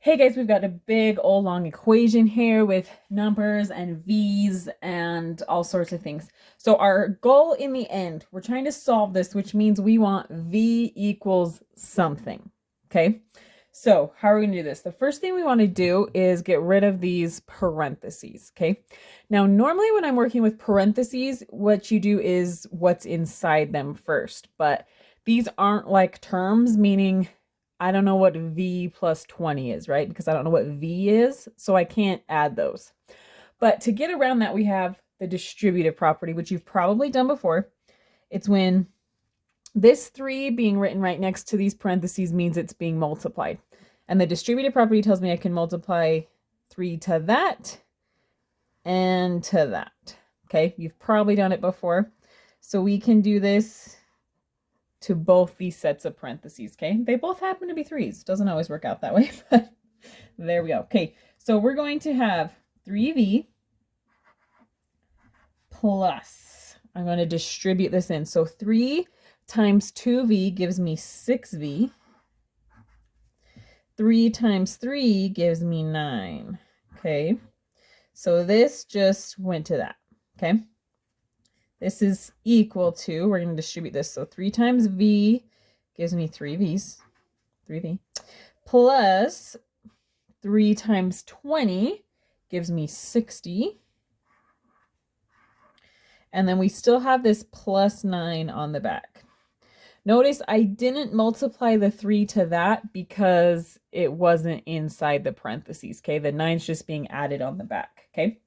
Hey guys, we've got a big old long equation here with numbers and v's and all sorts of things. So our goal in the end, we're trying to solve this, which means we want v equals something, okay? So how are we gonna do this? The first thing we want to do is get rid of these parentheses, okay? Now, normally when I'm working with parentheses, what you do is what's inside them first, but these aren't like terms, meaning I don't know what v plus 20 is, right? Because I don't know what v is, so I can't add those. But to get around that, we have the distributive property, which you've probably done before. It's when this 3 being written right next to these parentheses means it's being multiplied. And the distributive property tells me I can multiply 3 to that and to that. Okay, you've probably done it before. So we can do this to both these sets of parentheses, okay? They both happen to be 3s. Doesn't always work out that way, but there we go. Okay, so we're going to have 3v plus, I'm going to distribute this in. So 3 times 2v gives me 6v. 3 times 3 gives me 9, okay? So this just went to that, okay? This is equal to, we're going to distribute this. So 3 times v gives me 3v, plus 3 times 20 gives me 60. And then we still have this plus 9 on the back. Notice I didn't multiply the 3 to that because it wasn't inside the parentheses, okay? The 9's just being added on the back, okay?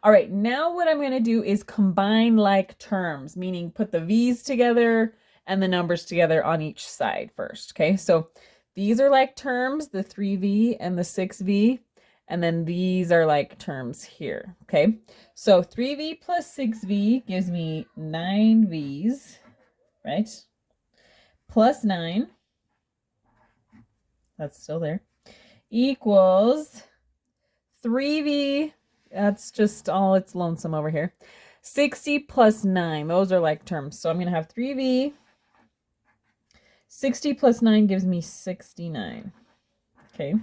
All right, now what I'm going to do is combine like terms, meaning put the v's together and the numbers together on each side first, okay? So these are like terms, the 3v and the 6v, and then these are like terms here, okay? So 3v plus 6v gives me 9v's, right? Plus 9, that's still there, equals 3v, that's just all it's lonesome over here. 60 plus 9, those are like terms. So I'm going to have 3v. 60 plus 9 gives me 69. Okay.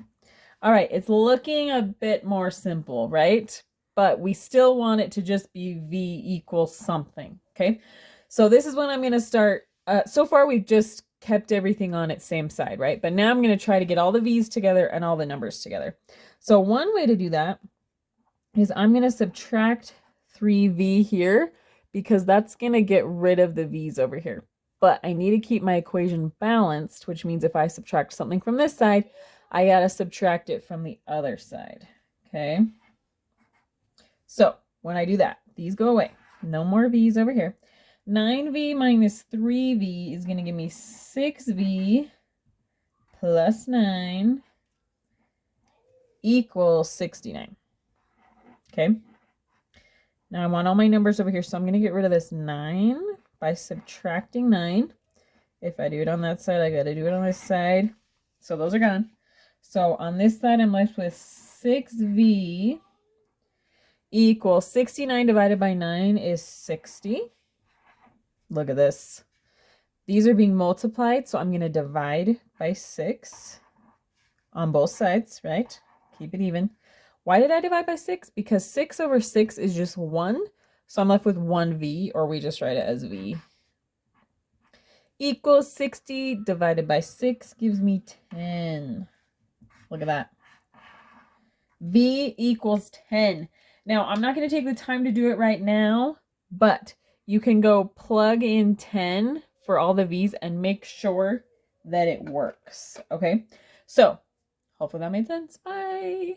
All right, it's looking a bit more simple, right? But we still want it to just be v equals something, okay? So this is when I'm going to start. So far, we've just kept everything on its same side, right? But now I'm going to try to get all the v's together and all the numbers together. So one way to do that is I'm going to subtract 3v here because that's going to get rid of the v's over here. But I need to keep my equation balanced, which means if I subtract something from this side, I got to subtract it from the other side, okay? So when I do that, these go away. No more v's over here. 9v minus 3v is going to give me 6v plus 9 equals 69. Okay. Now I want all my numbers over here, so I'm going to get rid of this 9 by subtracting 9. If I do it on that side, I got to do it on this side. So those are gone. So on this side, I'm left with 6v equals 69 divided by 9 is 60. Look at this. These are being multiplied, so I'm going to divide by 6 on both sides, right? Keep it even. Why did I divide by 6? Because 6 over 6 is just 1. So I'm left with 1v, or we just write it as v. Equals 60 divided by 6 gives me 10. Look at that. V equals 10. Now, I'm not going to take the time to do it right now, but you can go plug in 10 for all the v's and make sure that it works, okay? So, hopefully that made sense. Bye.